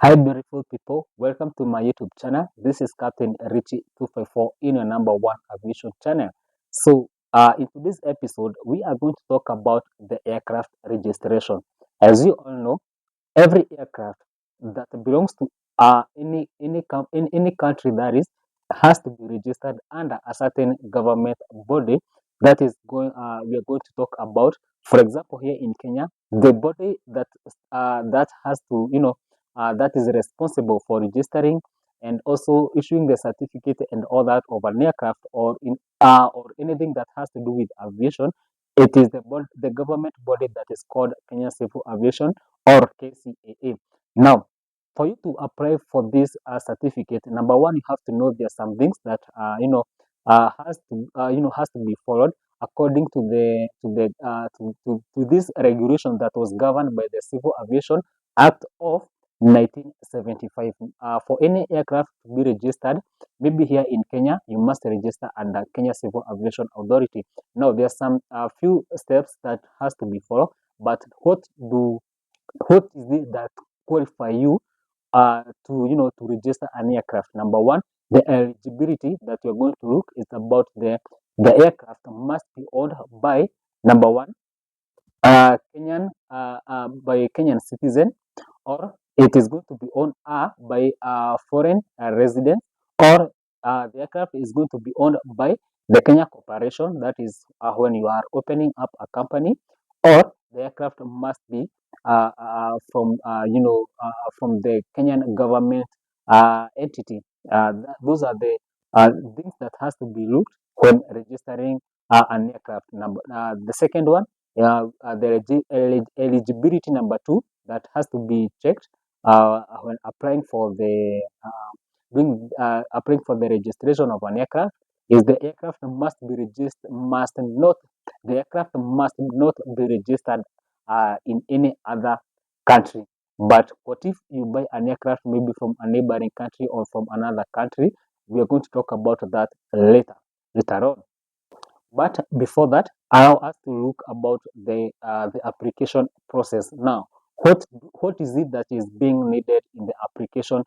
Hi, beautiful people. Welcome to my YouTube channel. This is Captain Richie 254 in your number one aviation channel. In today's episode, we are going to talk about the aircraft registration. As you all know, every aircraft that belongs to in any country that is has to be registered under a certain government body that is going we are going to talk about. For example, here in Kenya, the body that has to that is responsible for registering and also issuing the certificate and all that of an aircraft or anything that has to do with aviation. It is the government body that is called Kenya Civil Aviation or KCAA. Now, for you to apply for this certificate, number one, you have to know there are some things that has to be followed according to this regulation that was governed by the Civil Aviation Act of 1975. For any aircraft to be registered, maybe here in Kenya, you must register under Kenya Civil Aviation Authority. Now, there are some few steps that has to be followed, but what is it that qualify you to register an aircraft? Number one, the eligibility that you're going to look is about the aircraft must be owned by number one, by a Kenyan citizen, or it is going to be owned by a foreign resident, or the aircraft is going to be owned by the Kenya Corporation. That is when you are opening up a company, or the aircraft must be from the Kenyan government entity. Those are the things that has to be looked when registering an aircraft. The second one, the eligibility number two that has to be checked when applying for the registration of an aircraft is the aircraft must not be registered in any other country. But what if you buy an aircraft maybe from a neighboring country or from another country? We are going to talk about that later on. But before that, allow us to look about the application process. Now, what is it that is being needed in the application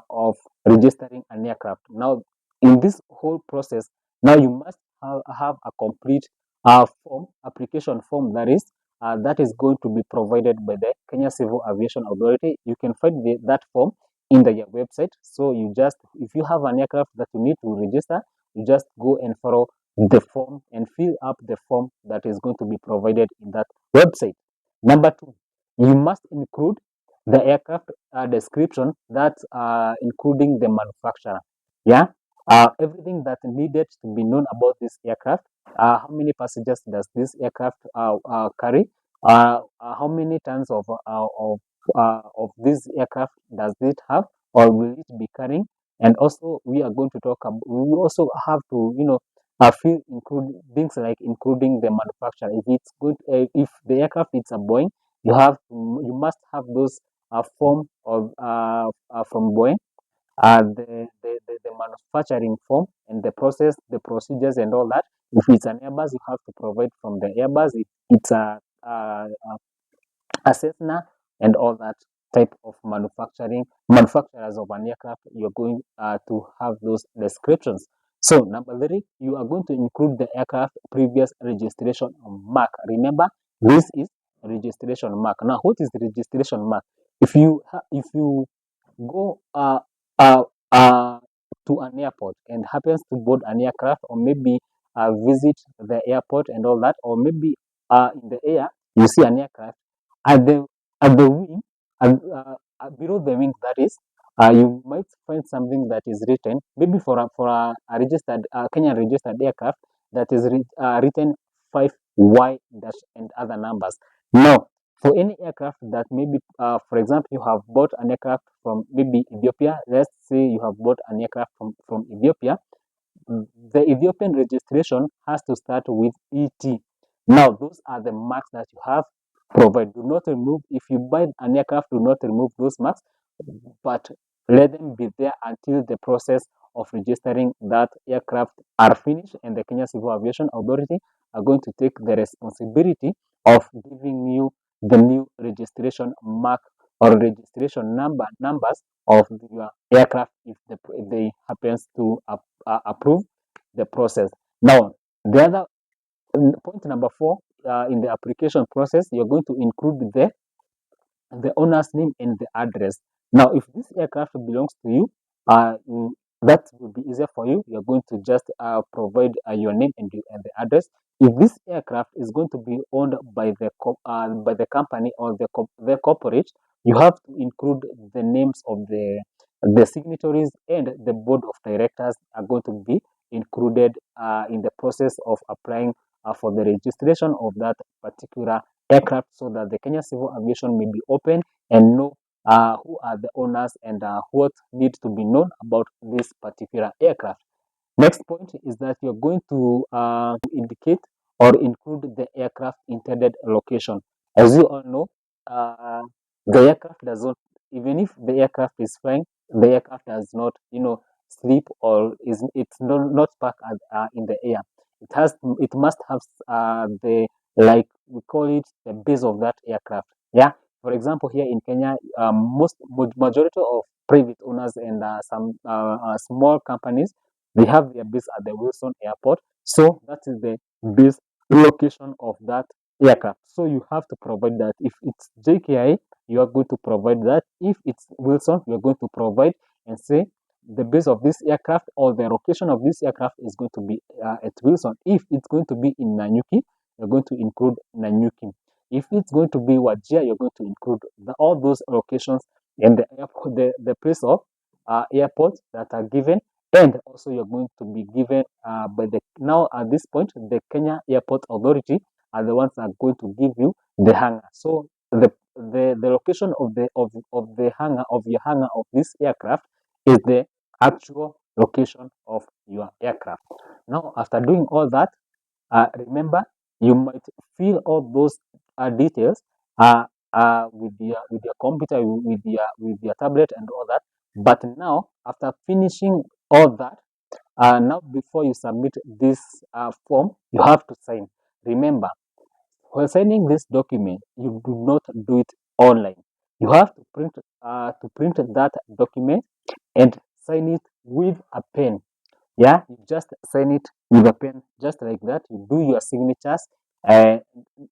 of registering an aircraft? Now, in this whole process, now you must have a complete application form that is going to be provided by the Kenya Civil Aviation Authority. You can find that form in their website. So if you have an aircraft that you need to register, you just go and follow the form and fill up the form that is going to be provided in that website. Number two, you must include the aircraft description, that's including the manufacturer. Yeah, everything that needed to be known about this aircraft. How many passengers does this aircraft carry? How many tons of this aircraft does it have, or will it be carrying? And also, we are going to talk. We also have to, few include things like including the manufacturer. If the aircraft is a Boeing, you must have those form of from Boeing, the manufacturing form and the process, the procedures and all that. If it's an Airbus, you have to provide from the Airbus. If it's a Cessna and all that type of manufacturers of an aircraft, you're going to have those descriptions. So number three, you are going to include the aircraft previous registration mark. Remember, this is registration mark. Now, what is the registration mark? If you go uh, uh, to an airport and happens to board an aircraft, or maybe visit the airport and all that, or maybe in the air you see an aircraft at the wing, and below the wing, that is, you might find something that is written, maybe for a registered Kenyan registered aircraft, that is written 5Y dash and other numbers. Now, for any aircraft that maybe, for example, you have bought an aircraft from maybe Ethiopia. Let's say you have bought an aircraft from Ethiopia. The Ethiopian registration has to start with ET. Now, those are the marks that you have provide. Do not remove, if you buy an aircraft, do not remove those marks, but let them be there until the process of registering that aircraft are finished, and the Kenya Civil Aviation Authority are going to take the responsibility of giving you the new registration mark or registration numbers of your aircraft if they happens to approve the process. Now, the other point number four, in the application process, you're going to include the owner's name and the address. Now, if this aircraft belongs to you, that will be easier for you. You're going to just provide your name and the address. If this aircraft is going to be owned by by the company or the corporate, you have to include the names of the signatories, and the board of directors are going to be included in the process of applying for the registration of that particular aircraft, so that the Kenya Civil Aviation may be open and know who are the owners and what needs to be known about this particular aircraft. Next point is that you're going to indicate or include the aircraft intended location. As you all know, the aircraft does not, even if the aircraft is flying, the aircraft does not, sleep, or it's not parked in the air. It must have the, like we call it, the base of that aircraft. Yeah. For example, here in Kenya, majority of private owners and some small companies, they have their base at the Wilson Airport. So that is the base location of that aircraft. So you have to provide that. If it's JKI, you are going to provide that. If it's Wilson, you're going to provide and say the base of this aircraft or the location of this aircraft is going to be at Wilson. If it's going to be in Nanyuki, you're going to include Nanyuki. If it's going to be Wajir, you're going to include all those locations and the place of airports that are given, and also you're going to be given by the, now at this point, the Kenya Airport Authority are the ones that are going to give you the hangar. So the location of the hangar, of your hangar of this aircraft, is the actual location of your aircraft. Now, after doing all that, remember, you might fill all those details with your computer, with your tablet and all that. But now, after finishing all that, now before you submit this form, you have to sign. Remember, when signing this document, you do not do it online. You have to print that document and sign it with a pen. Yeah, you just sign it with a pen, just like that. You do your signatures, uh,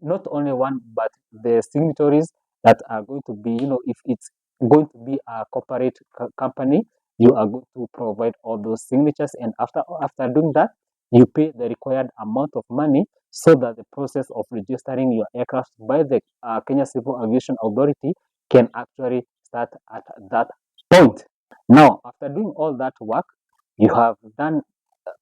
not only one, but the signatories that are going to be, if it's going to be a corporate company, you are going to provide all those signatures. And after doing that, you pay the required amount of money, so that the process of registering your aircraft by the Kenya Civil Aviation Authority can actually start at that point. Now, after doing all that work, you have done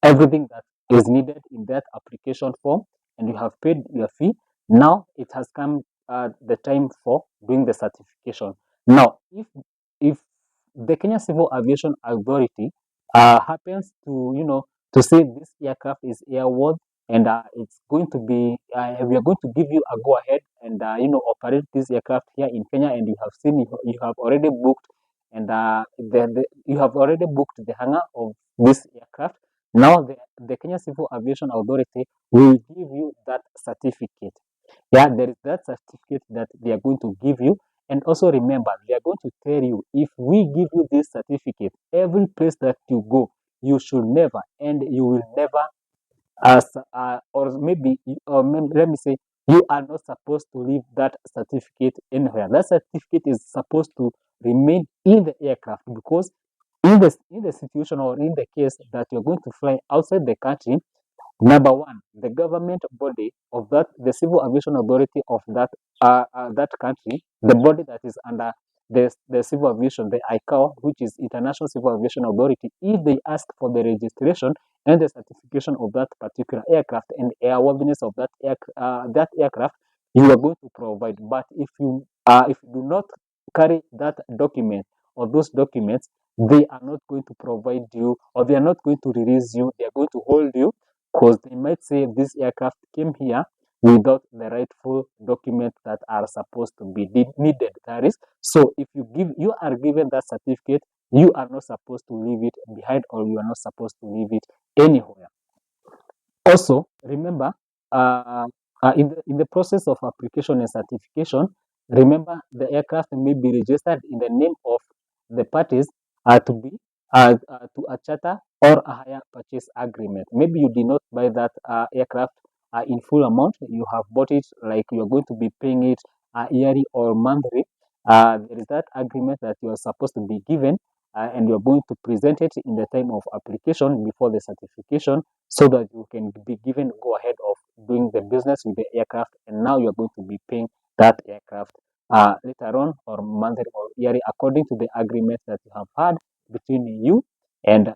everything that is needed in that application form, and you have paid your fee. Now it has come the time for doing the certification. Now, if the Kenya Civil Aviation Authority happens to, to say this aircraft is airworthy, and it's going to be, we are going to give you a go ahead and operate this aircraft here in Kenya, and you have seen, you have already booked, and you have already booked the hangar of this aircraft. Now the Kenya Civil Aviation Authority will give you that certificate. Yeah, there is that certificate that they are going to give you. And also remember, they are going to tell you, if we give you this certificate, every place that you go, you should never, and you will never, or maybe, let me say, you are not supposed to leave that certificate anywhere. That certificate is supposed to remain in the aircraft, because in the situation, or in the case that you're going to fly outside the country, number one, the government body of the Civil Aviation Authority of that country, the body that is under the civil aviation, the ICAO, which is International Civil Aviation Authority, if they ask for the registration and the certification of that particular aircraft and airworthiness of that aircraft, you are going to provide. But if you do not carry that document or those documents, they are not going to provide you, or they are not going to release you. They are going to hold you, because they might say this aircraft came here without the rightful documents that are supposed to be needed. That is, so if you are given that certificate, you are not supposed to leave it behind, or you are not supposed to leave it anywhere. Also, remember, in the process of application and certification, Remember, the aircraft may be registered in the name of the parties to be to a charter or a hire purchase agreement. Maybe you did not buy that aircraft in full amount. You have bought it like you're going to be paying it yearly or monthly. There is that agreement that you are supposed to be given, and you're going to present it in the time of application before the certification, so that you can be given go ahead of doing the business with the aircraft. And now you're going to be paying that aircraft later on, or monthly or yearly, according to the agreement that you have had between you and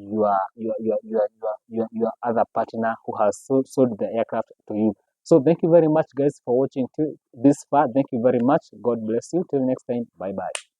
your other partner who has sold the aircraft to you. So thank you very much, guys, for watching till this far. Thank you very much. God bless you. Till next time. Bye bye.